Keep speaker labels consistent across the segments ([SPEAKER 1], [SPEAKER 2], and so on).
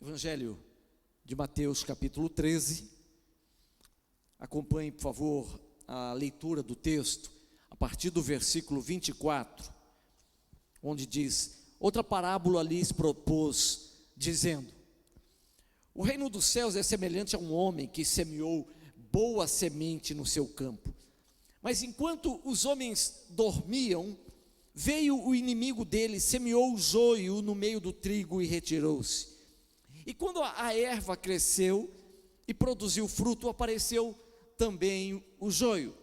[SPEAKER 1] Evangelho de Mateus, capítulo 13. Acompanhe, por favor, a leitura do texto, a partir do versículo 24, onde diz: outra parábola lhes propôs, dizendo: o reino dos céus é semelhante a um homem que semeou boa semente no seu campo. Mas enquanto os homens dormiam, veio o inimigo deles, semeou o joio no meio do trigo e retirou-se. E quando a erva cresceu e produziu fruto, apareceu também o joio.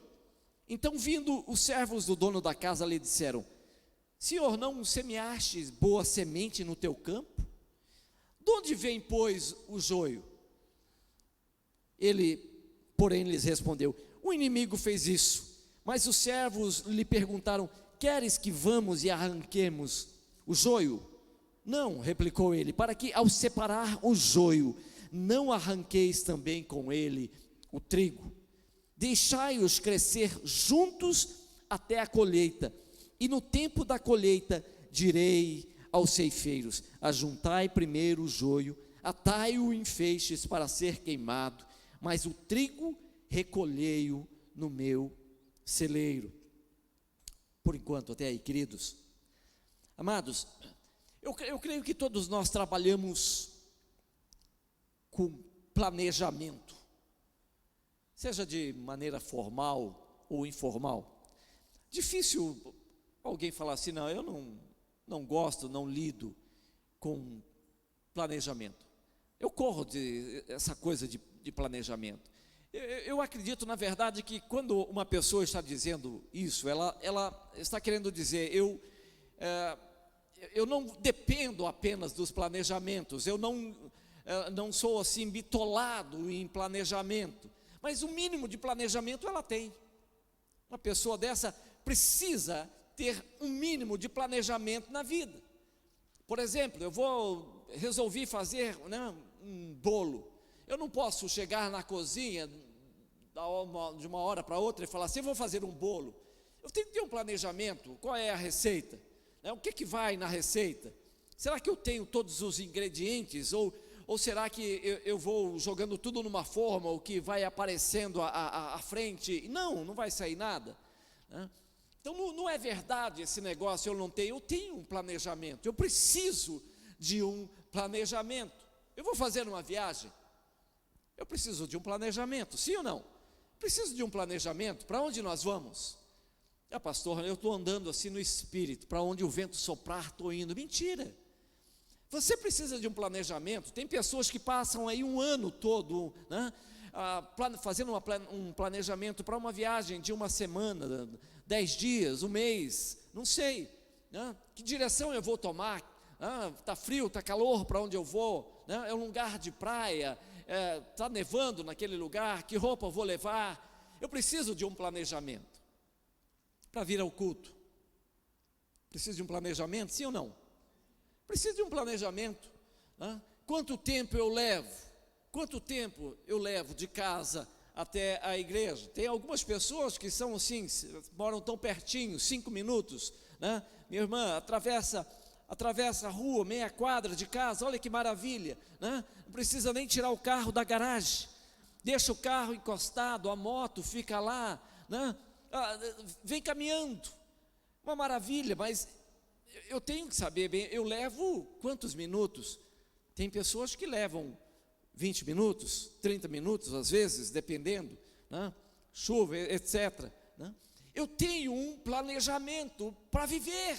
[SPEAKER 1] Então, vindo os servos do dono da casa, lhe disseram: Senhor, não semeastes boa semente no teu campo? De onde vem, pois, o joio? Ele, porém, lhes respondeu: o inimigo fez isso. Mas os servos lhe perguntaram: queres que vamos e arranquemos o joio? Não, replicou ele, para que ao separar o joio, não arranqueis também com ele o trigo. Deixai-os crescer juntos até a colheita, e no tempo da colheita direi aos ceifeiros: ajuntai primeiro o joio, atai-o em feixes para ser queimado, mas o trigo recolhei-o no meu celeiro. Por enquanto, até aí, queridos. Amados, eu creio que todos nós trabalhamos com planejamento, seja de maneira formal ou informal. Difícil alguém falar assim: não, eu não gosto, não lido com planejamento. Eu corro de essa coisa de planejamento. Eu acredito, na verdade, que quando uma pessoa está dizendo isso, ela está querendo dizer: eu não dependo apenas dos planejamentos, eu não sou assim bitolado em planejamento, mas o mínimo de planejamento ela tem. Uma pessoa dessa precisa ter um mínimo de planejamento na vida. Por exemplo, eu resolvi fazer, um bolo. Eu não posso chegar na cozinha de uma hora para outra e falar assim: eu vou fazer um bolo. Eu tenho que ter um planejamento. Qual é a receita? O que vai na receita? Será que eu tenho todos os ingredientes? Ou será que eu vou jogando tudo numa forma, o que vai aparecendo à frente? Não vai sair nada, né? Então não é verdade esse negócio: eu tenho um planejamento, eu preciso de um planejamento. Eu vou fazer uma viagem, eu preciso de um planejamento, sim ou não? Preciso de um planejamento. Para onde nós vamos? Pastor, eu estou andando assim no espírito, para onde o vento soprar estou indo. Mentira. Você precisa de um planejamento. Tem pessoas que passam aí um ano todo, né, fazendo um planejamento para uma viagem de uma semana, 10 dias, um mês, não sei, né, que direção eu vou tomar. Está frio, está calor, para onde eu vou, né, é um lugar de praia, está nevando naquele lugar, que roupa eu vou levar? Eu preciso de um planejamento para vir ao culto. Preciso de um planejamento, sim ou não? Preciso de um planejamento, né? Quanto tempo eu levo? Quanto tempo eu levo de casa até a igreja? Tem algumas pessoas que são assim, moram tão pertinho, 5 minutos, né? Minha irmã atravessa a rua, meia quadra de casa, olha que maravilha, né? Não precisa nem tirar o carro da garagem, deixa o carro encostado, a moto fica lá, né? Vem caminhando, uma maravilha. Mas eu tenho que saber bem, eu levo quantos minutos? Tem pessoas que levam 20 minutos, 30 minutos às vezes, dependendo, né? Chuva, etc, né? Eu tenho um planejamento para viver.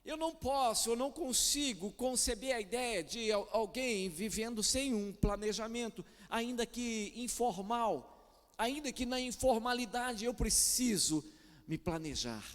[SPEAKER 1] Eu não consigo conceber a ideia de alguém vivendo sem um planejamento, ainda que informal. Ainda que na informalidade, eu preciso me planejar.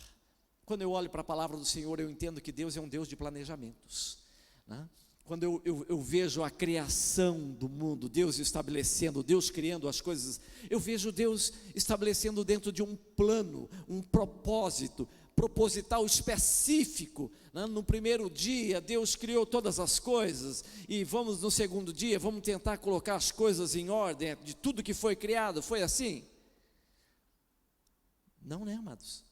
[SPEAKER 1] Quando eu olho para a palavra do Senhor, eu entendo que Deus é um Deus de planejamentos, né? Quando eu vejo a criação do mundo, Deus estabelecendo, Deus criando as coisas, eu vejo Deus estabelecendo dentro de um plano, um propósito proposital específico, né? No primeiro dia Deus criou todas as coisas, e no segundo dia vamos tentar colocar as coisas em ordem de tudo que foi criado. Foi assim? Não, né, amados?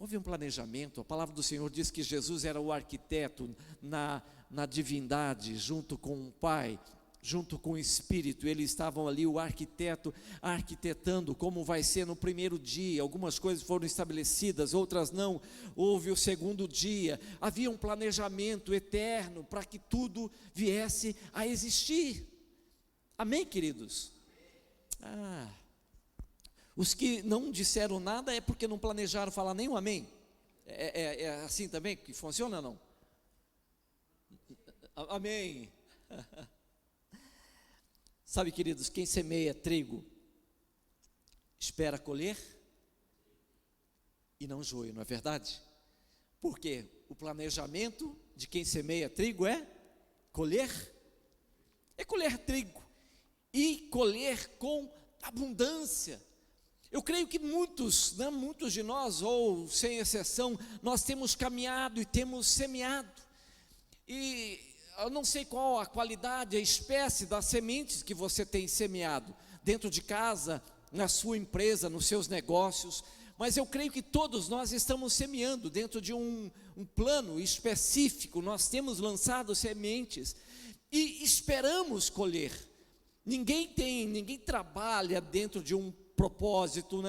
[SPEAKER 1] Houve um planejamento. A palavra do Senhor diz que Jesus era o arquiteto na divindade, junto com o Pai, junto com o Espírito. Eles estavam ali, o arquiteto arquitetando como vai ser no primeiro dia. Algumas coisas foram estabelecidas, outras não. Houve o segundo dia. Havia um planejamento eterno para que tudo viesse a existir. Amém, queridos? Os que não disseram nada é porque não planejaram falar nem um amém. É assim também que funciona ou não? Amém. Sabe, queridos, quem semeia trigo espera colher e não joio, não é verdade? Porque o planejamento de quem semeia trigo é colher trigo e colher com abundância. Eu creio que muitos de nós, ou sem exceção, nós temos caminhado e temos semeado. E eu não sei qual a qualidade, a espécie das sementes que você tem semeado, dentro de casa, na sua empresa, nos seus negócios, mas eu creio que todos nós estamos semeando dentro de um plano específico. Nós temos lançado sementes e esperamos colher. Ninguém trabalha dentro de um propósito,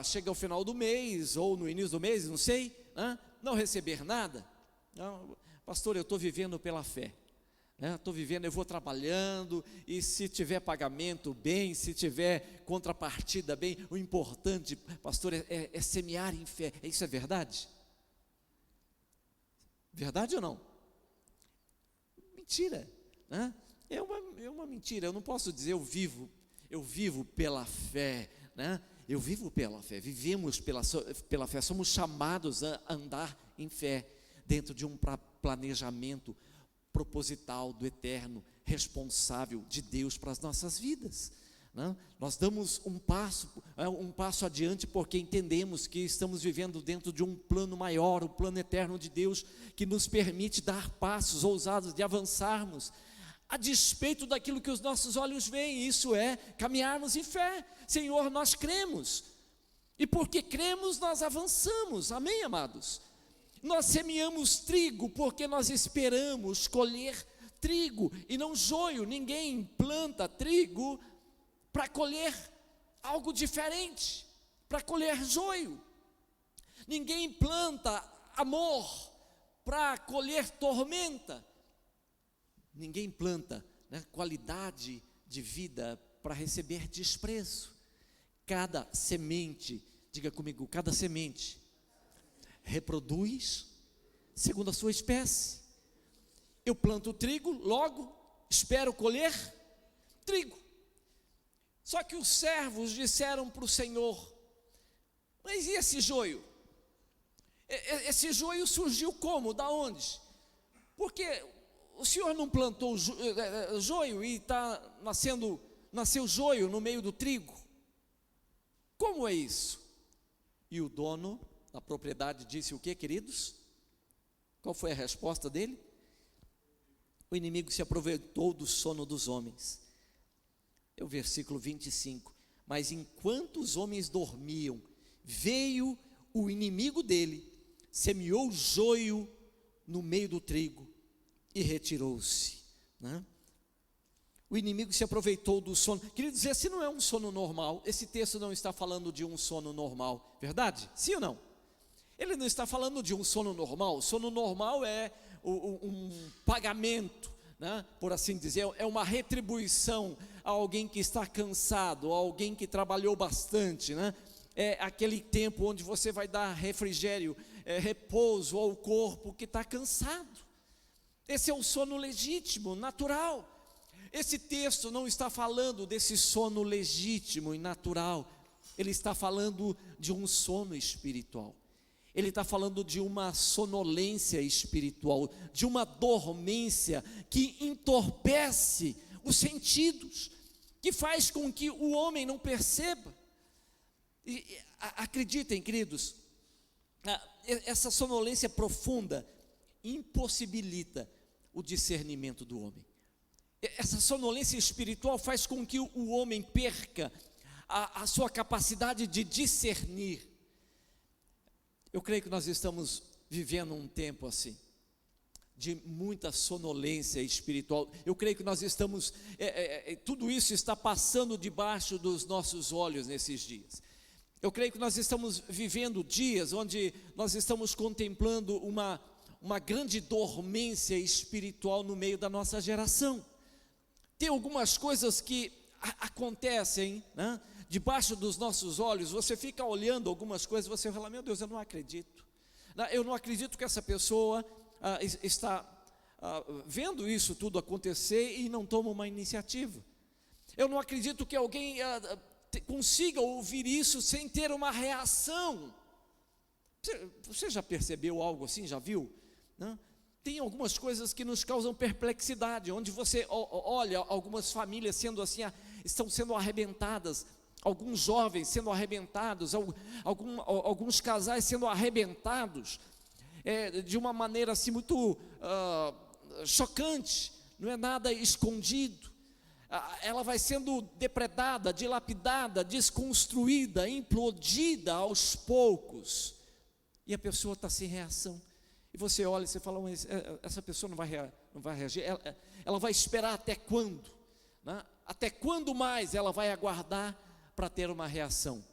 [SPEAKER 1] chega ao final do mês, ou no início do mês, não sei, não receber nada. Não, pastor, eu estou vivendo pela fé, eu vou trabalhando, e se tiver pagamento, bem, se tiver contrapartida, bem. O importante, pastor, é semear em fé. Isso é verdade? Verdade ou não? Mentira, é uma mentira. Eu não posso dizer eu vivo pela fé, eu vivo pela fé, vivemos pela fé, somos chamados a andar em fé, dentro de um planejamento proposital do eterno, responsável de Deus para as nossas vidas. Nós damos um passo adiante, porque entendemos que estamos vivendo dentro de um plano maior, o plano eterno de Deus, que nos permite dar passos ousados de avançarmos, a despeito daquilo que os nossos olhos veem. Isso é caminharmos em fé. Senhor, nós cremos, e porque cremos nós avançamos. Amém, amados? Nós semeamos trigo porque nós esperamos colher trigo e não joio. Ninguém planta trigo para colher algo diferente, para colher joio. Ninguém planta amor para colher tormenta. Ninguém planta qualidade de vida para receber desprezo. Cada semente, diga comigo, cada semente reproduz segundo a sua espécie. Eu planto trigo, logo espero colher trigo. Só que os servos disseram para o Senhor: mas e esse joio? Esse joio surgiu como? Da onde? Porque o Senhor não plantou joio e nasceu joio no meio do trigo? Como é isso? E o dono da propriedade disse o que, queridos? Qual foi a resposta dele? O inimigo se aproveitou do sono dos homens. É o versículo 25. Mas enquanto os homens dormiam, veio o inimigo dele, semeou joio no meio do trigo e retirou-se. O inimigo se aproveitou do sono. Queridos, esse não é um sono normal. Esse texto não está falando de um sono normal, verdade? Sim ou não? Ele não está falando de um sono normal. O sono normal é um pagamento, por assim dizer, é uma retribuição a alguém que está cansado, a alguém que trabalhou bastante, É aquele tempo onde você vai dar refrigério, repouso ao corpo que está cansado. Esse é o sono legítimo, natural. Esse texto não está falando desse sono legítimo e natural. Ele está falando de um sono espiritual. Ele está falando de uma sonolência espiritual, de uma dormência que entorpece os sentidos, que faz com que o homem não perceba. E acreditem, queridos, essa sonolência profunda impossibilita o discernimento do homem. Essa sonolência espiritual faz com que o homem perca a sua capacidade de discernir. Eu creio que nós estamos vivendo um tempo assim, de muita sonolência espiritual. Eu creio que nós estamos, tudo isso está passando debaixo dos nossos olhos nesses dias. Eu creio que nós estamos vivendo dias onde nós estamos contemplando uma grande dormência espiritual no meio da nossa geração. Tem algumas coisas que acontecem, né, debaixo dos nossos olhos. Você fica olhando algumas coisas, você fala: meu Deus, eu não acredito. Eu não acredito que essa pessoa está vendo isso tudo acontecer e não toma uma iniciativa. Eu não acredito que alguém consiga ouvir isso sem ter uma reação. Você já percebeu algo assim? Já viu? Não? Tem algumas coisas que nos causam perplexidade, onde você olha algumas famílias sendo assim, estão sendo arrebentadas, alguns jovens sendo arrebentados, alguns casais sendo arrebentados, de uma maneira assim muito chocante, não é nada escondido. Ela vai sendo depredada, dilapidada, desconstruída, implodida aos poucos, e a pessoa está sem reação. E você olha e você fala: mas essa pessoa não vai reagir, ela vai esperar até quando? Né? Até quando mais ela vai aguardar para ter uma reação?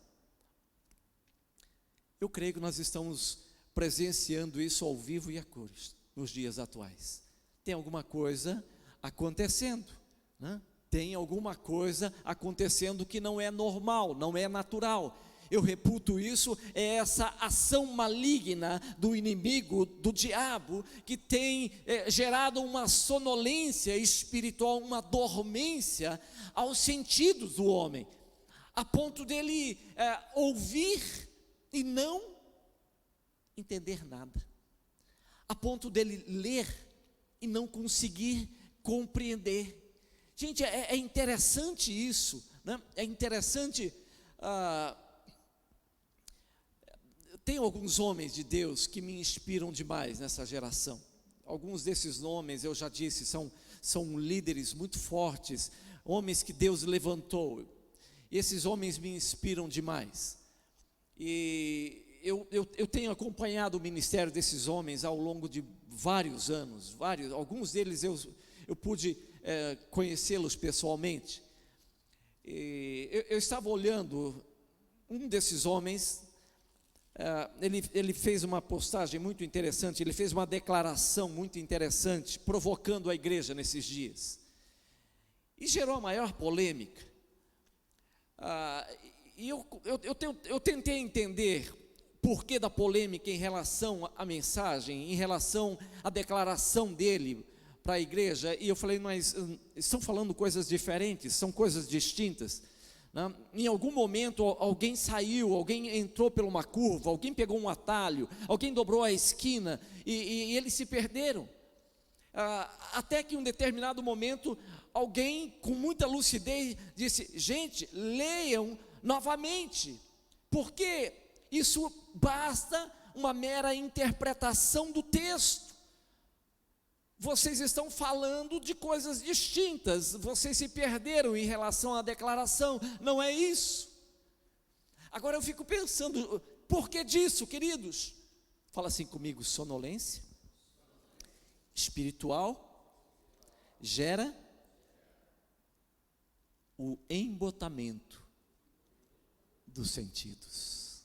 [SPEAKER 1] Eu creio que nós estamos presenciando isso ao vivo e a cores nos dias atuais. Tem alguma coisa acontecendo, né? Tem alguma coisa acontecendo que não é normal, não é natural. Eu reputo isso, essa ação maligna do inimigo, do diabo, que tem gerado uma sonolência espiritual, uma dormência aos sentidos do homem, a ponto dele ouvir e não entender nada, a ponto dele ler e não conseguir compreender. Gente, é interessante isso, né? É interessante. Tem alguns homens de Deus que me inspiram demais nessa geração. Alguns desses homens, eu já disse, são líderes muito fortes, homens que Deus levantou. E esses homens me inspiram demais. E eu tenho acompanhado o ministério desses homens ao longo de vários anos. Alguns deles eu pude conhecê-los pessoalmente. E eu estava olhando um desses homens. Ele fez uma postagem muito interessante, ele fez uma declaração muito interessante, provocando a igreja nesses dias, e gerou a maior polêmica. E eu tentei entender porquê da polêmica em relação à mensagem, em relação à declaração dele para a igreja, e eu falei: mas estão falando coisas diferentes, são coisas distintas. Em algum momento alguém saiu, alguém entrou por uma curva, alguém pegou um atalho, alguém dobrou a esquina e eles se perderam. Até que em um determinado momento alguém com muita lucidez disse: gente, leiam novamente, porque isso basta uma mera interpretação do texto. Vocês estão falando de coisas distintas, vocês se perderam em relação à declaração, não é isso? Agora eu fico pensando, por que disso, queridos? Fala assim comigo: sonolência espiritual gera o embotamento dos sentidos.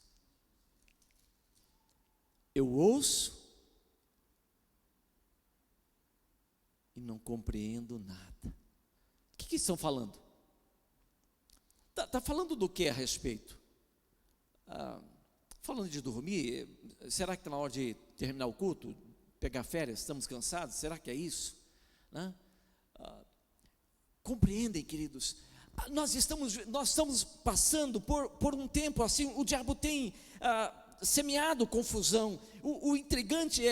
[SPEAKER 1] Eu ouço e não compreendo nada. O que estão falando? Está falando do que a respeito? Falando de dormir? Será que está na hora de terminar o culto? Pegar férias? Estamos cansados? Será que é isso? Né? Compreendem, queridos? Nós estamos passando por um tempo assim. O diabo tem semeado confusão. O intrigante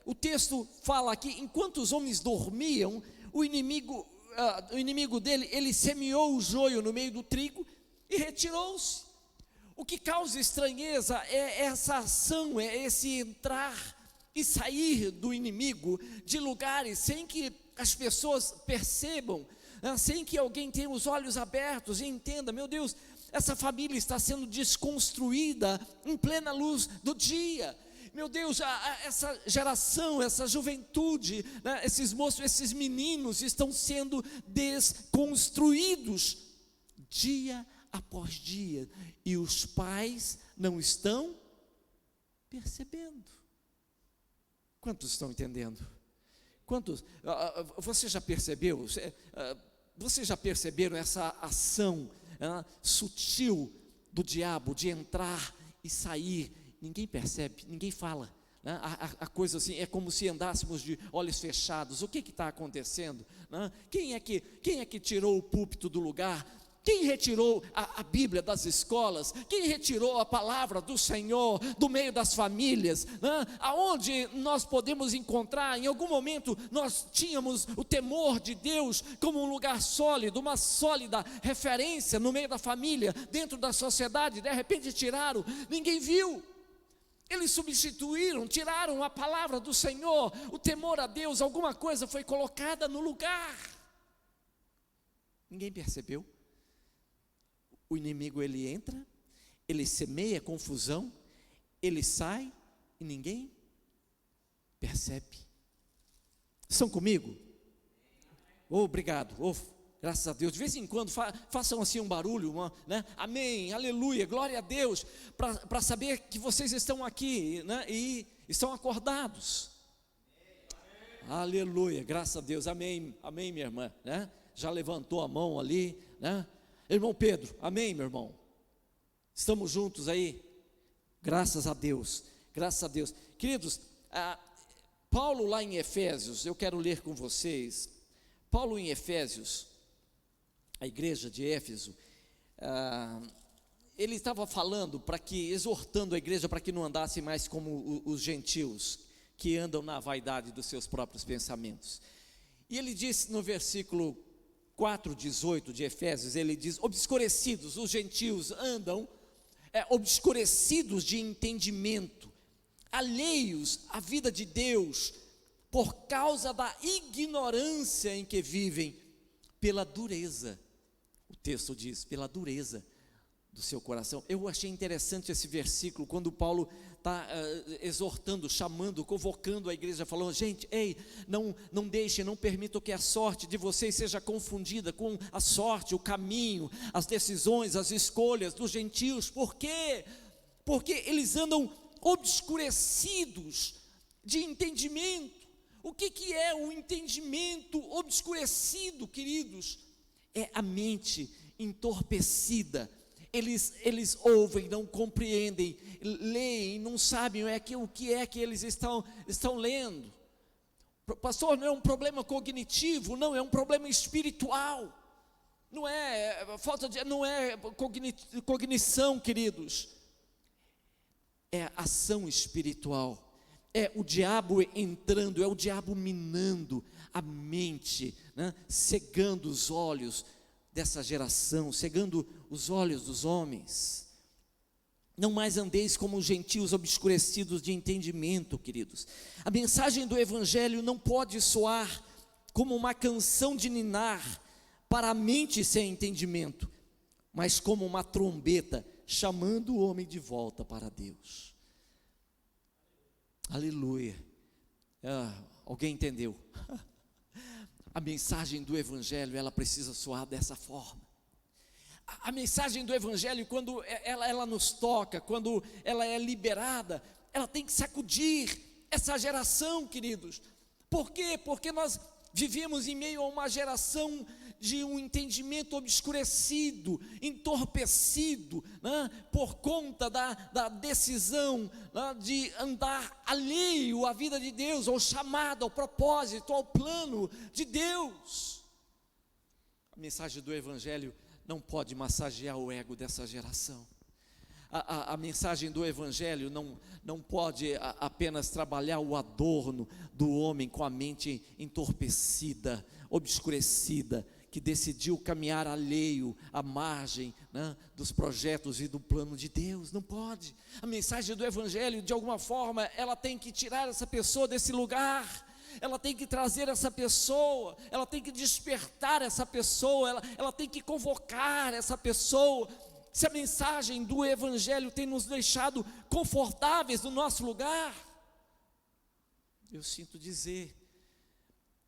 [SPEAKER 1] o texto fala que enquanto os homens dormiam, o inimigo dele, ele semeou o joio no meio do trigo e retirou-se. O que causa estranheza é essa ação, é esse entrar e sair do inimigo de lugares sem que as pessoas percebam, sem que alguém tenha os olhos abertos e entenda: meu Deus, essa família está sendo desconstruída em plena luz do dia. Meu Deus, essa geração, essa juventude, né, esses moços, esses meninos estão sendo desconstruídos dia após dia, e os pais não estão percebendo. Quantos estão entendendo? Quantos? Você já percebeu? Vocês já perceberam essa ação sutil do diabo de entrar e sair? Ninguém percebe, ninguém fala, né? A coisa assim, é como se andássemos de olhos fechados. O que está acontecendo, né? Quem é que tirou o púlpito do lugar? Quem retirou a Bíblia das escolas? Quem retirou a palavra do Senhor do meio das famílias, né? Aonde nós podemos encontrar? Em algum momento nós tínhamos o temor de Deus como um lugar sólido, uma sólida referência no meio da família, dentro da sociedade. De repente tiraram, ninguém viu. Eles substituíram, tiraram a palavra do Senhor, o temor a Deus, alguma coisa foi colocada no lugar. Ninguém percebeu. O inimigo, ele entra, ele semeia confusão, ele sai e ninguém percebe. Estão comigo? Obrigado, graças a Deus. De vez em quando façam assim um barulho, né? Amém, aleluia, glória a Deus, para saber que vocês estão aqui, né? E estão acordados. Aleluia, graças a Deus, amém, amém, minha irmã, né? Já levantou a mão ali, né? Irmão Pedro, amém, meu irmão? Estamos juntos aí? Graças a Deus, graças a Deus. Queridos, Paulo lá em Efésios, eu quero ler com vocês. Paulo em Efésios, a igreja de Éfeso, ele estava falando exortando a igreja para que não andasse mais como os gentios, que andam na vaidade dos seus próprios pensamentos. E ele disse no versículo 4:18 de Efésios, ele diz: obscurecidos, os gentios andam obscurecidos de entendimento, alheios à vida de Deus, por causa da ignorância em que vivem, pela dureza, o texto diz, pela dureza do seu coração. Eu achei interessante esse versículo, quando Paulo está exortando, chamando, convocando a igreja, falando: gente, ei, não deixem, não permitam que a sorte de vocês seja confundida com a sorte, o caminho, as decisões, as escolhas dos gentios. Por quê? Porque eles andam obscurecidos de entendimento. O que é o entendimento obscurecido, queridos? É a mente entorpecida. Eles ouvem, não compreendem, leem, não sabem o que é que eles estão lendo. Pastor, não é um problema cognitivo, não, é um problema espiritual. Não é cognição, queridos. É ação espiritual. É o diabo entrando, é o diabo minando a mente, né? Cegando os olhos dessa geração, cegando os olhos dos homens. Não mais andeis como os gentios obscurecidos de entendimento, queridos. A mensagem do Evangelho não pode soar como uma canção de ninar para a mente sem entendimento, mas como uma trombeta chamando o homem de volta para Deus. Aleluia. Alguém entendeu? A mensagem do Evangelho, ela precisa soar dessa forma. A mensagem do Evangelho, quando ela nos toca, quando ela é liberada, ela tem que sacudir essa geração, queridos. Por quê? Porque nós vivemos em meio a uma geração de um entendimento obscurecido, entorpecido, né, por conta da decisão, né, de andar alheio à vida de Deus, ao chamado, ao propósito, ao plano de Deus. A mensagem do Evangelho não pode massagear o ego dessa geração. A mensagem do Evangelho não pode apenas trabalhar o adorno do homem com a mente entorpecida, obscurecida, que decidiu caminhar alheio, à margem, né, dos projetos e do plano de Deus. Não pode. A mensagem do Evangelho, de alguma forma, ela tem que tirar essa pessoa desse lugar. Ela tem que trazer essa pessoa, ela tem que despertar essa pessoa, ela tem que convocar essa pessoa se a mensagem do Evangelho tem nos deixado confortáveis no nosso lugar, eu sinto dizer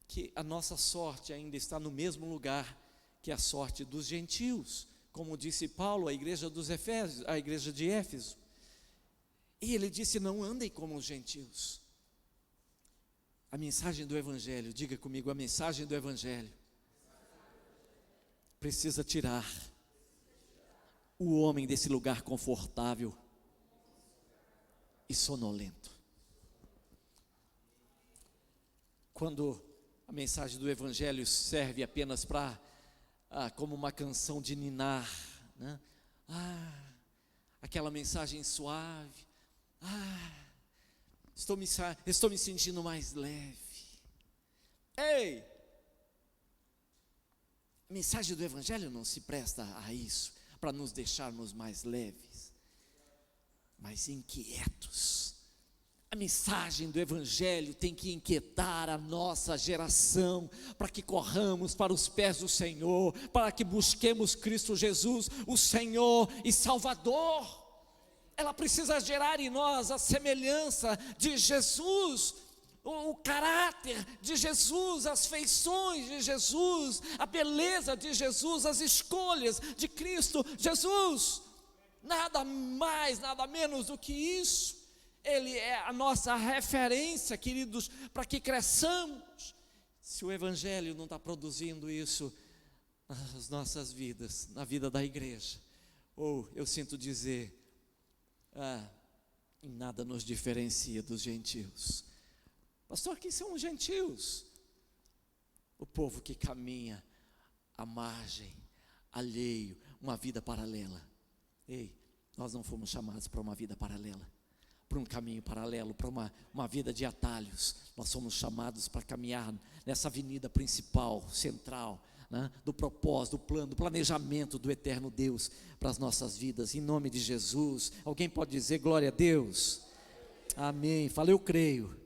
[SPEAKER 1] que a nossa sorte ainda está no mesmo lugar que a sorte dos gentios, como disse Paulo à igreja dos Efésios, à igreja de Éfeso. E ele disse: não andem como os gentios. A mensagem do Evangelho, diga comigo, a mensagem do Evangelho precisa tirar o homem desse lugar confortável e sonolento. Quando a mensagem do Evangelho serve apenas para, como uma canção de ninar, né? Aquela mensagem suave, estou me sentindo mais leve. Ei! A mensagem do Evangelho não se presta a isso, para nos deixarmos mais leves, mas inquietos. A mensagem do Evangelho tem que inquietar a nossa geração, para que corramos para os pés do Senhor, para que busquemos Cristo Jesus, o Senhor e Salvador. Ela precisa gerar em nós a semelhança de Jesus, o caráter de Jesus, as feições de Jesus, a beleza de Jesus, as escolhas de Cristo Jesus. Nada mais, nada menos do que isso. Ele é a nossa referência, queridos, para que cresçamos. Se o Evangelho não está produzindo isso nas nossas vidas, na vida da igreja, ou eu sinto dizer, em nada nos diferencia dos gentios. Pastor, quem são os gentios? O povo que caminha à margem, alheio, uma vida paralela. Ei, nós não fomos chamados para uma vida paralela, para um caminho paralelo, para uma vida de atalhos. Nós somos chamados para caminhar nessa avenida principal, central, né, do propósito, do plano, do planejamento do eterno Deus para as nossas vidas, em nome de Jesus. Alguém pode dizer glória a Deus? Amém. Fala, eu creio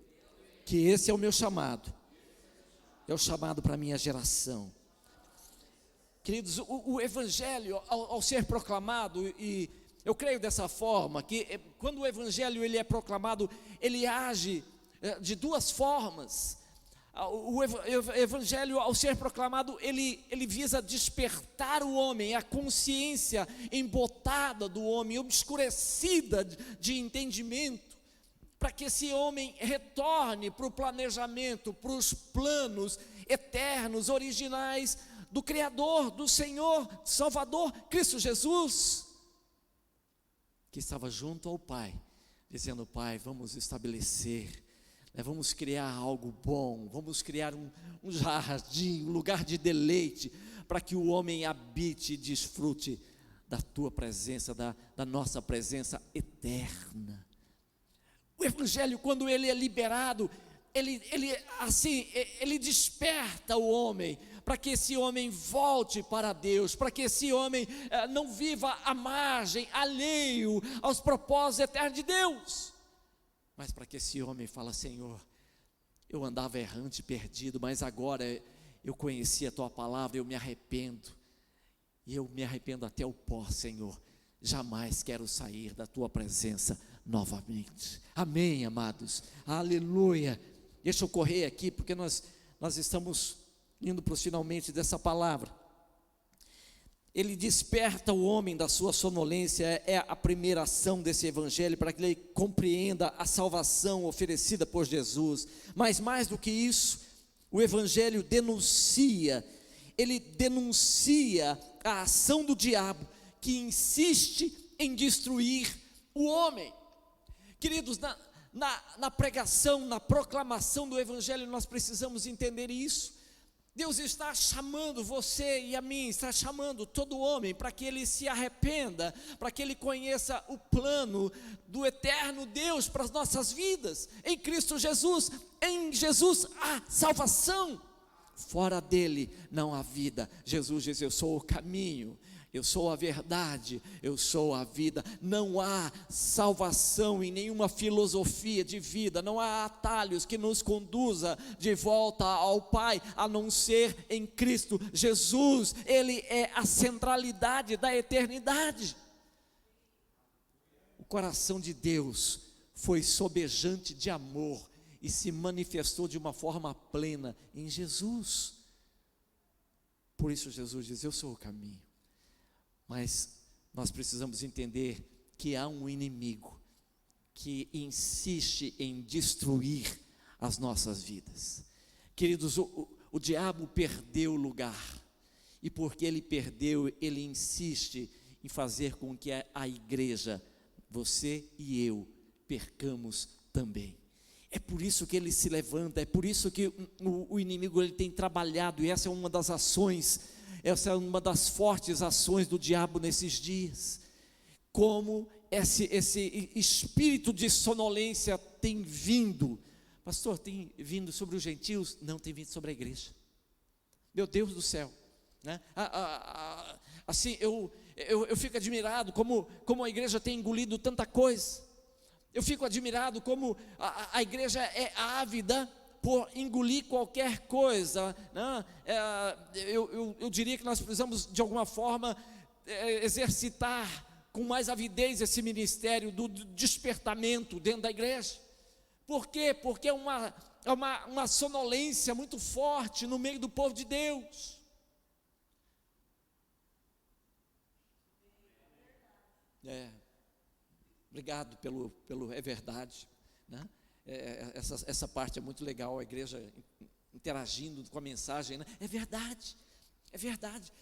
[SPEAKER 1] que esse é o meu chamado, é o chamado para a minha geração. Queridos, o Evangelho, ao ser proclamado, e eu creio dessa forma, que quando o Evangelho ele é proclamado, ele age de duas formas. O Evangelho, ao ser proclamado, ele visa despertar o homem, a consciência embotada do homem, obscurecida de entendimento, para que esse homem retorne para o planejamento, para os planos eternos, originais do Criador, do Senhor, Salvador, Cristo Jesus, que estava junto ao Pai, dizendo: Pai, vamos estabelecer, vamos criar algo bom, vamos criar um jardim, um lugar de deleite, para que o homem habite e desfrute da Tua presença, da nossa presença eterna. O Evangelho, quando ele é liberado, ele desperta o homem, para que esse homem volte para Deus, para que esse homem não viva à margem, alheio aos propósitos eternos de Deus, mas para que esse homem fale: Senhor, eu andava errante, perdido, mas agora eu conheci a Tua palavra, eu me arrependo, e eu me arrependo até o pó, Senhor, jamais quero sair da Tua presença novamente. Amém, amados, aleluia. Deixa eu correr aqui, porque nós estamos indo para os finalmente dessa palavra. Ele desperta o homem da sua sonolência, é a primeira ação desse Evangelho, para que ele compreenda a salvação oferecida por Jesus. Mas mais do que isso, o Evangelho denuncia a ação do diabo, que insiste em destruir o homem. Queridos, na pregação, na proclamação do Evangelho, nós precisamos entender isso. Deus está chamando você e a mim, está chamando todo homem para que ele se arrependa, para que ele conheça o plano do eterno Deus para as nossas vidas. Em Cristo Jesus, em Jesus há salvação, fora dele não há vida. Jesus diz: eu sou o caminho, eu sou a verdade, eu sou a vida. Não há salvação em nenhuma filosofia de vida, não há atalhos que nos conduza de volta ao Pai, a não ser em Cristo Jesus. Ele é a centralidade da eternidade. coração de Deus foi sobejante de amor e se manifestou de uma forma plena em Jesus. Por isso Jesus diz: eu sou o caminho. Mas nós precisamos entender que há um inimigo que insiste em destruir as nossas vidas. Queridos, o diabo perdeu o lugar, e porque ele perdeu, ele insiste em fazer com que a igreja, você e eu, percamos também. É por isso que ele se levanta, é por isso que o inimigo ele tem trabalhado, e essa é uma das ações, essa é uma das fortes ações do diabo nesses dias. Como esse espírito de sonolência tem vindo. Pastor, tem vindo sobre os gentios? Não, tem vindo sobre a igreja. Meu Deus do céu, né? Assim, eu fico admirado como a igreja tem engolido tanta coisa. Eu fico admirado como a igreja é ávida por engolir qualquer coisa, né? Eu diria que nós precisamos de alguma forma exercitar com mais avidez esse ministério do despertamento dentro da igreja. Por quê? Porque é uma sonolência muito forte no meio do povo de Deus. Obrigado pelo é verdade, né? Essa parte é muito legal, a igreja interagindo com a mensagem, né? É verdade.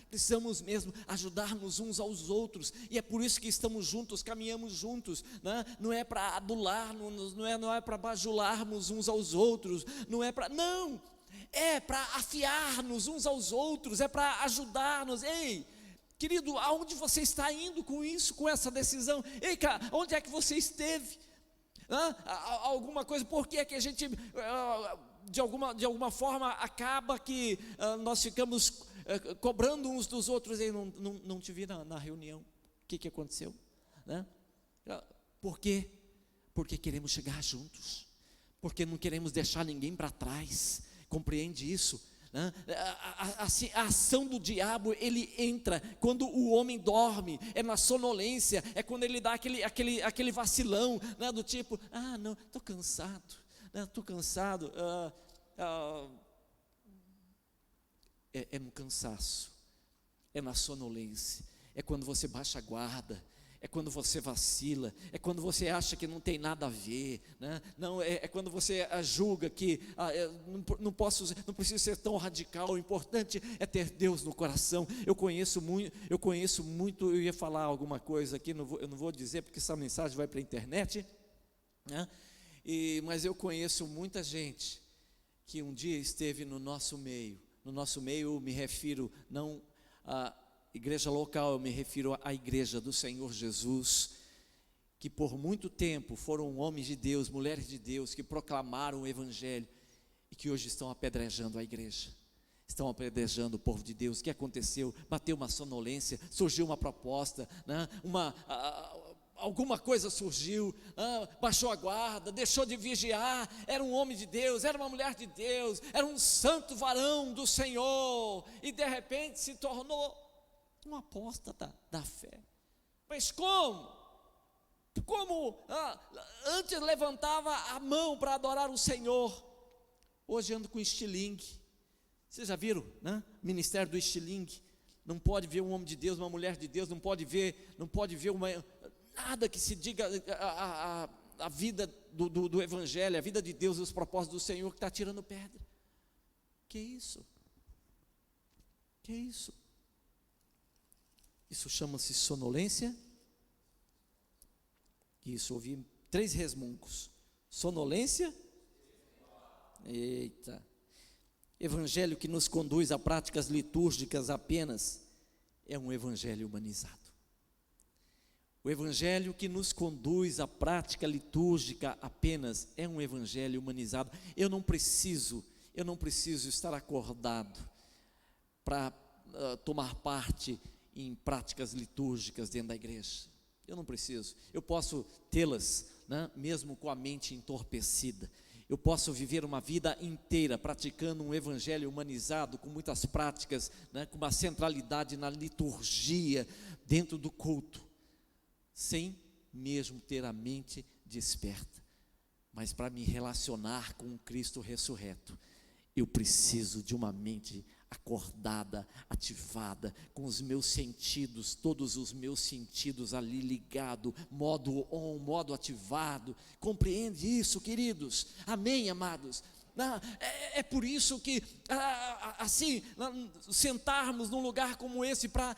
[SPEAKER 1] Precisamos mesmo ajudar-nos uns aos outros, e é por isso que estamos juntos, caminhamos juntos, né? Não é para adular-nos, não é para bajularmos uns aos outros, não, é para afiar-nos uns aos outros, é para ajudar-nos. Ei, querido, aonde você está indo com isso, com essa decisão? Ei, cara, onde é que você esteve? Alguma coisa, por que é que a gente de alguma forma acaba que nós ficamos cobrando uns dos outros? Ei, não te vi na reunião, o que aconteceu, né? Por quê? Porque queremos chegar juntos, porque não queremos deixar ninguém para trás. Compreende isso? A ação do diabo, ele entra quando o homem dorme, é na sonolência, é quando ele dá aquele vacilão, né, do tipo, não, estou cansado, é no cansaço, é na sonolência, é quando você baixa a guarda, é quando você vacila, é quando você acha que não tem nada a ver, né? Não, é quando você julga que não preciso ser tão radical. O importante é ter Deus no coração. Eu conheço muito, eu ia falar alguma coisa aqui, eu não vou dizer porque essa mensagem vai para a internet, né? Mas eu conheço muita gente que um dia esteve no nosso meio. No nosso meio eu me refiro não a igreja local, eu me refiro à igreja do Senhor Jesus, que por muito tempo foram homens de Deus, mulheres de Deus, que proclamaram o evangelho e que hoje estão apedrejando a igreja, estão apedrejando o povo de Deus. O que aconteceu? Bateu uma sonolência, surgiu uma proposta, né? Alguma coisa surgiu, baixou a guarda, deixou de vigiar. Era um homem de Deus, era uma mulher de Deus, era um santo varão do Senhor, e de repente se tornou um apóstata da fé. Mas como? Antes levantava a mão para adorar o Senhor, hoje anda com estilingue. Vocês já viram, né? Ministério do estilingue. Não pode ver um homem de Deus, uma mulher de Deus, não pode ver nada que se diga a vida do evangelho, a vida de Deus e os propósitos do Senhor, que está tirando pedra. Que isso? Isso chama-se sonolência. Isso, ouvi 3 resmungos: sonolência, eita, evangelho que nos conduz a práticas litúrgicas apenas, é um evangelho humanizado. O evangelho que nos conduz à prática litúrgica apenas é um evangelho humanizado. Eu não preciso estar acordado para tomar parte em práticas litúrgicas dentro da igreja. Eu não preciso. Eu posso tê-las, né, mesmo com a mente entorpecida. Eu posso viver uma vida inteira praticando um evangelho humanizado, com muitas práticas, né, com uma centralidade na liturgia, dentro do culto, sem mesmo ter a mente desperta. Mas para me relacionar com o Cristo ressurreto, eu preciso de uma mente acordada, ativada, com os meus sentidos, todos os meus sentidos ali ligado, modo on, modo ativado. Compreende isso, queridos? Amém, amados? É por isso que, assim, sentarmos num lugar como esse para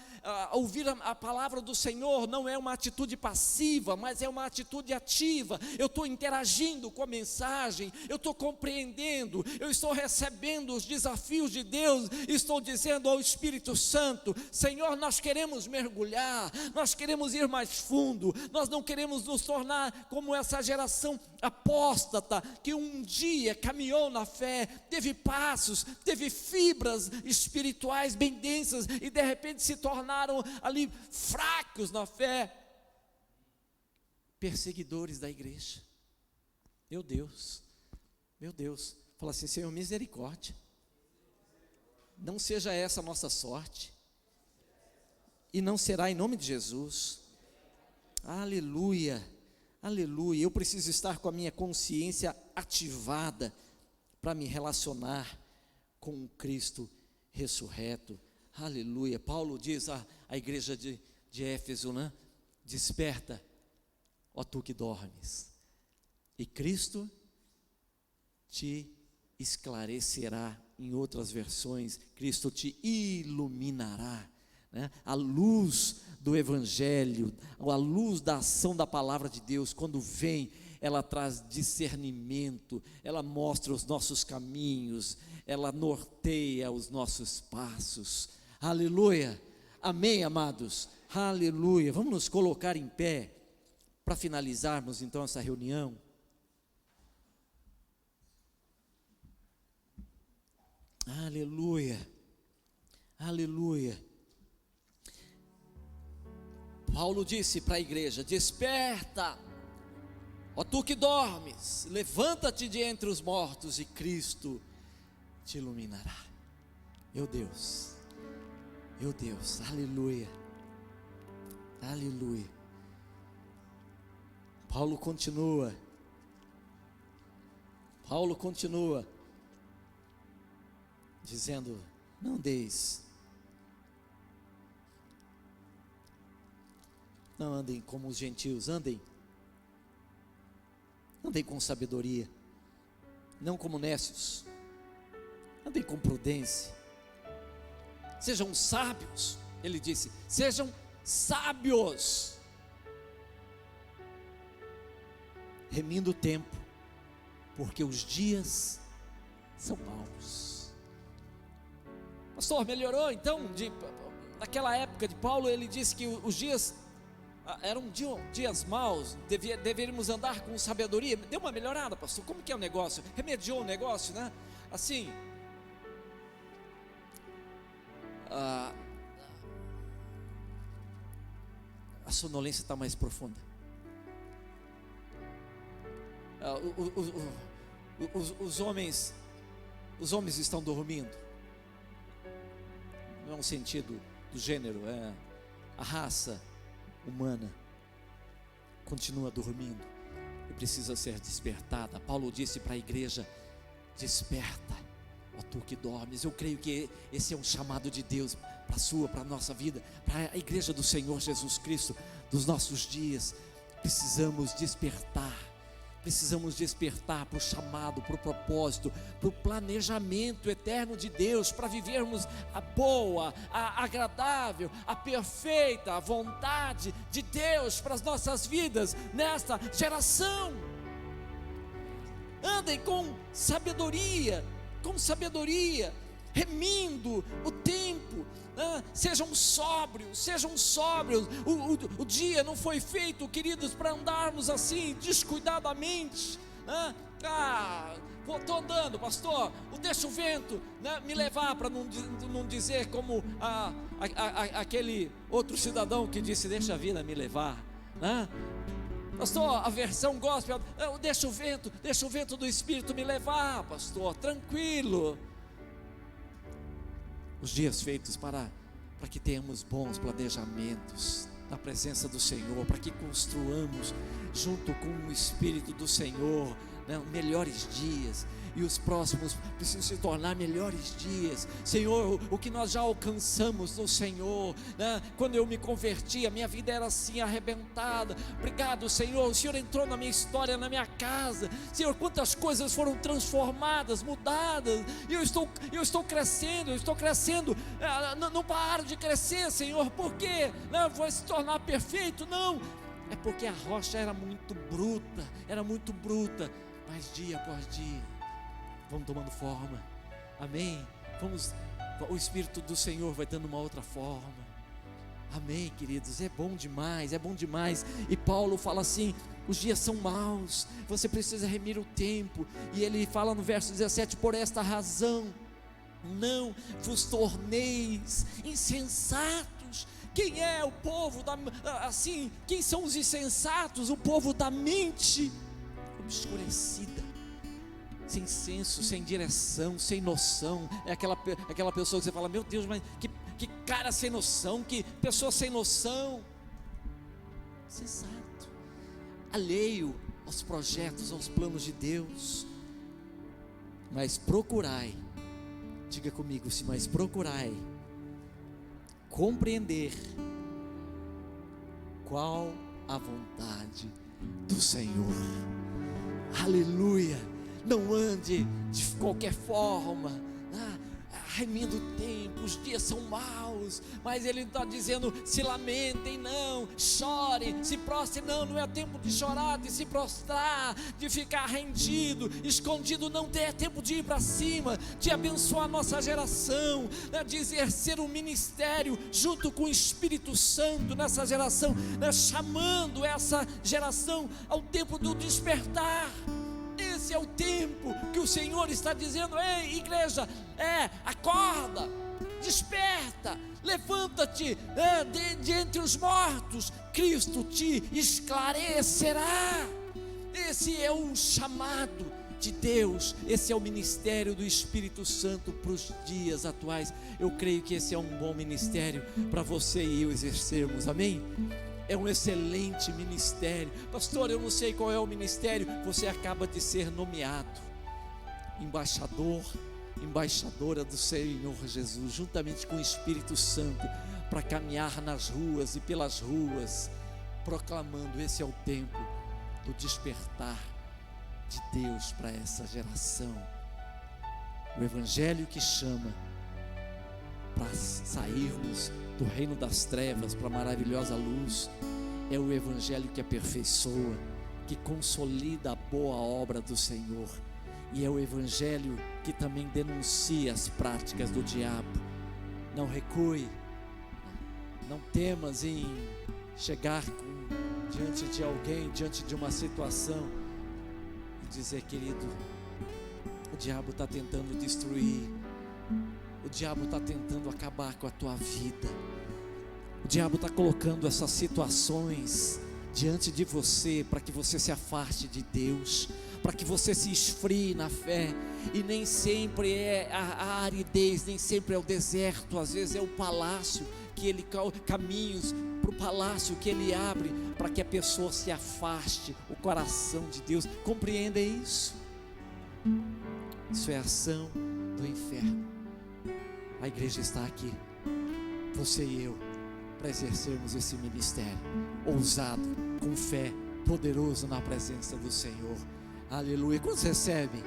[SPEAKER 1] ouvir a palavra do Senhor não é uma atitude passiva, mas é uma atitude ativa. Eu estou interagindo com a mensagem, eu estou compreendendo, eu estou recebendo os desafios de Deus, estou dizendo ao Espírito Santo: Senhor, nós queremos mergulhar, nós queremos ir mais fundo, nós não queremos nos tornar como essa geração apóstata, que um dia caminhou na fé, teve passos, teve fibras espirituais bem densas, e de repente se tornaram ali fracos na fé, perseguidores da igreja. Meu Deus, fala assim: Senhor, misericórdia, não seja essa a nossa sorte, e não será, em nome de Jesus. Aleluia, aleluia. Eu preciso estar com a minha consciência ativada para me relacionar com o Cristo ressurreto. Aleluia. Paulo diz à igreja de Éfeso, né? Desperta, ó tu que dormes, e Cristo te esclarecerá. Em outras versões, Cristo te iluminará, né? A luz do Evangelho, a luz da ação da palavra de Deus, quando vem, ela traz discernimento, ela mostra os nossos caminhos, ela norteia os nossos passos. Aleluia, amém, amados, aleluia. Vamos nos colocar em pé para finalizarmos então essa reunião. Aleluia, aleluia. Paulo disse para a igreja: desperta, ó tu que dormes, levanta-te de entre os mortos, e Cristo te iluminará. Meu Deus, aleluia, aleluia. Paulo continua dizendo: não andem como os gentios, andem com sabedoria, não como nécios, andem com prudência, sejam sábios. Ele disse: sejam sábios, remindo o tempo, porque os dias são maus. Pastor, melhorou então? Naquela época de Paulo, ele disse que os dias eram dias maus, deveríamos andar com sabedoria. Deu uma melhorada, pastor? Como que é o negócio? Remediou o negócio, né? Assim, a sonolência está mais profunda. Os homens estão dormindo. Não é um sentido do gênero, é a raça humana continua dormindo e precisa ser despertada. Paulo disse para a igreja: desperta, ó tu que dormes. Eu creio que esse é um chamado de Deus para a nossa vida, para a igreja do Senhor Jesus Cristo dos nossos dias. Precisamos despertar para o chamado, para o propósito, para o planejamento eterno de Deus, para vivermos a boa, a agradável, a perfeita vontade de Deus para as nossas vidas nesta geração. Andem com sabedoria, remindo o tempo. Sejam sóbrios. O dia não foi feito, queridos, para andarmos assim descuidadamente. Estou andando, pastor, deixa o vento, né, me levar, para não dizer como aquele outro cidadão que disse: deixa a vida me levar, né? Pastor, a versão gospel: deixa o vento do Espírito me levar, pastor, tranquilo. Os dias feitos para que tenhamos bons planejamentos, na presença do Senhor, para que construamos junto com o Espírito do Senhor, né, melhores dias, e os próximos precisam se tornar melhores dias. Senhor, o que nós já alcançamos no Senhor, né? Quando eu me converti, a minha vida era assim, arrebentada. Obrigado, Senhor, o Senhor entrou na minha história, na minha casa. Senhor, quantas coisas foram transformadas, mudadas, e eu estou crescendo, não paro de crescer, Senhor. Por quê? Não vou se tornar perfeito, não, é porque a rocha era muito bruta, mas dia após dia vamos tomando forma, amém? O Espírito do Senhor vai dando uma outra forma, amém, queridos? É bom demais, e Paulo fala assim: os dias são maus, você precisa remir o tempo, e ele fala no verso 17: por esta razão, não vos torneis insensatos. Quem é o povo quem são os insensatos? O povo da mente obscurecida, sem senso, sem direção, sem noção. É aquela pessoa que você fala: meu Deus, mas que cara sem noção, que pessoa sem noção. Insensato, alheio aos projetos, aos planos de Deus. Mas procurai, diga comigo, mas procurai compreender qual a vontade do Senhor. Aleluia. Não ande de qualquer forma, remindo o tempo. Os dias são maus, mas ele está dizendo: se lamentem, não, chorem, se prostrem, não é tempo de chorar, de se prostrar, de ficar rendido, escondido. Não é tempo de ir para cima, de abençoar a nossa geração, de exercer um ministério junto com o Espírito Santo nessa geração, chamando essa geração ao tempo do despertar. Esse é o tempo que o Senhor está dizendo: ei, igreja, acorda, desperta, levanta-te de entre os mortos, Cristo te esclarecerá. Esse é o chamado de Deus, esse é o ministério do Espírito Santo para os dias atuais. Eu creio que esse é um bom ministério para você e eu exercermos, amém? É um excelente ministério. Pastor, eu não sei qual é o ministério. Você acaba de ser nomeado embaixadora do Senhor Jesus, juntamente com o Espírito Santo, para caminhar nas ruas e pelas ruas, proclamando: esse é o tempo do despertar de Deus para essa geração. O Evangelho que chama para sairmos do reino das trevas para a maravilhosa luz, é o Evangelho que aperfeiçoa, que consolida a boa obra do Senhor, e é o Evangelho que também denuncia as práticas do diabo. Não recue, não temas em chegar diante de alguém, diante de uma situação, e dizer: querido, o diabo está tentando destruir, o diabo está tentando acabar com a tua vida, o diabo está colocando essas situações diante de você para que você se afaste de Deus, para que você se esfrie na fé. E nem sempre é a aridez, nem sempre é o deserto, às vezes é o palácio que ele, caminhos para o palácio que ele abre para que a pessoa se afaste, o coração de Deus. Compreenda isso? Isso é ação do inferno. A igreja está aqui, você e eu, para exercermos esse ministério ousado, com fé, poderoso na presença do Senhor. Aleluia. Quantos recebem?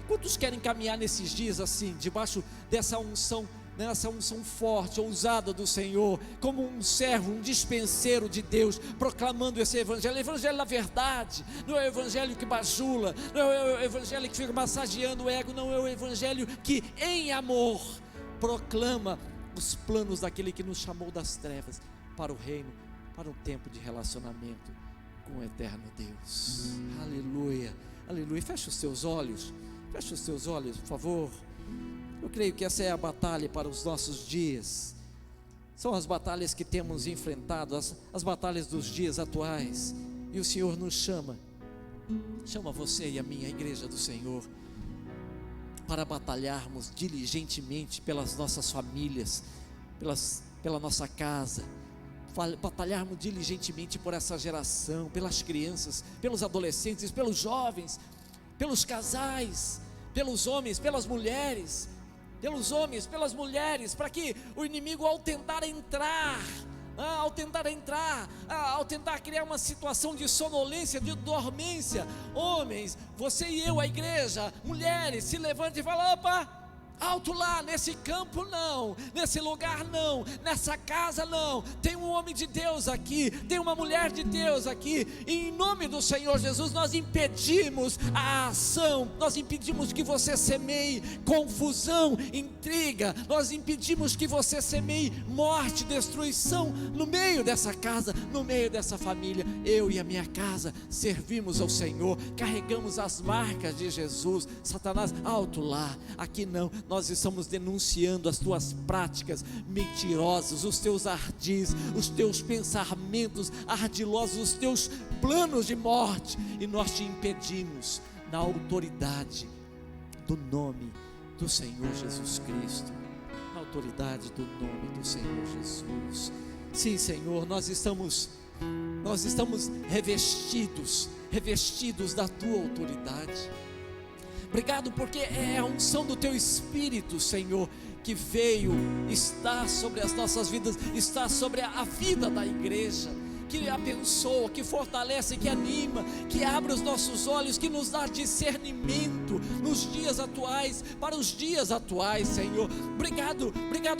[SPEAKER 1] Quantos querem caminhar nesses dias assim, debaixo dessa unção, nessa unção forte, ousada do Senhor, como um servo, um dispenseiro de Deus, proclamando esse evangelho, evangelho da verdade, não é o evangelho que bajula, não é o evangelho que fica massageando o ego, não é o evangelho que em amor proclama os planos daquele que nos chamou das trevas para o reino, para um tempo de relacionamento com o eterno Deus. Aleluia, aleluia. Feche os teus olhos, por favor. Eu creio que essa é a batalha para os nossos dias. São as batalhas que temos enfrentado, as batalhas dos dias atuais. E o Senhor nos chama você e a minha igreja do Senhor, para batalharmos diligentemente pelas nossas famílias, pela nossa casa, batalharmos diligentemente por essa geração, pelas crianças, pelos adolescentes, pelos jovens, pelos casais, pelos homens, pelas mulheres, para que o inimigo, ao tentar criar uma situação de sonolência, de dormência, homens, você e eu, a igreja, mulheres, se levante e fala: opa, alto lá, nesse campo não, nesse lugar não, nessa casa não, tem um homem de Deus aqui, tem uma mulher de Deus aqui, e em nome do Senhor Jesus, nós impedimos a ação, nós impedimos que você semeie confusão, intriga, nós impedimos que você semeie morte, destruição, no meio dessa casa, no meio dessa família. Eu e a minha casa servimos ao Senhor, carregamos as marcas de Jesus. Satanás, alto lá, aqui não. Nós estamos denunciando as tuas práticas mentirosas, os teus ardis, os teus pensamentos ardilosos, os teus planos de morte, e nós te impedimos na autoridade do nome do Senhor Jesus Cristo, na autoridade do nome do Senhor Jesus. Sim, Senhor, nós estamos revestidos da tua autoridade. Obrigado, porque é a unção do teu Espírito, Senhor, que veio, está sobre as nossas vidas, está sobre a vida da igreja, que abençoa, que fortalece, que anima, que abre os nossos olhos, que nos dá discernimento nos dias atuais, para os dias atuais, Senhor. Obrigado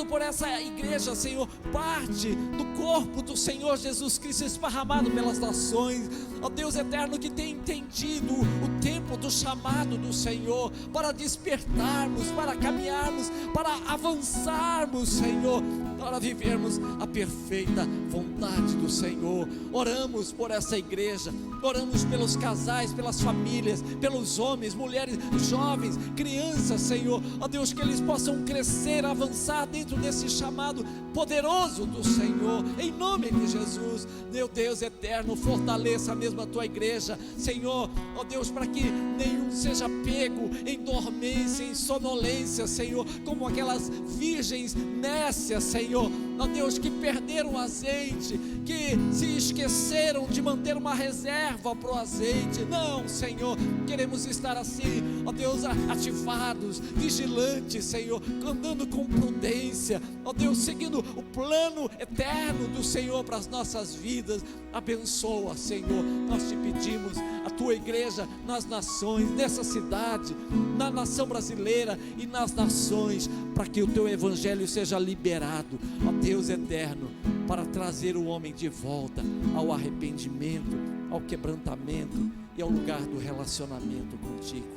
[SPEAKER 1] por essa igreja, Senhor, parte do corpo do Senhor Jesus Cristo esparramado pelas nações, ó Deus eterno, que tem entendido o tempo do chamado do Senhor, para despertarmos, para caminharmos, para avançarmos, Senhor, para vivermos a perfeita vontade do Senhor. Oramos por essa igreja, oramos pelos casais, pelas famílias, pelos homens, mulheres, jovens, crianças, Senhor, ó Deus, que eles possam crescer, avançar dentro desse chamado poderoso do Senhor, em nome de Jesus. Meu Deus eterno, fortaleça mesmo a tua igreja, Senhor, ó Deus, para que nenhum seja pego em dormência, em sonolência, Senhor, como aquelas virgens nécias, Senhor, ó Deus, que perderam o azeite, que se esqueceram de manter uma reserva para o azeite. Não, Senhor, queremos estar assim, ó Deus, ativados, vigilantes, Senhor, andando com prudência, ó Deus, seguindo o plano eterno do Senhor para as nossas vidas. Abençoa, Senhor, nós te pedimos, a tua igreja nas nações, nessa cidade, na nação brasileira e nas nações, para que o teu evangelho seja liberado, ó Deus eterno, para trazer o homem de volta ao arrependimento, ao quebrantamento e ao lugar do relacionamento contigo.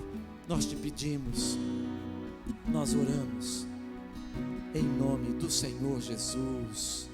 [SPEAKER 1] Nós te pedimos, nós oramos, em nome do Senhor Jesus.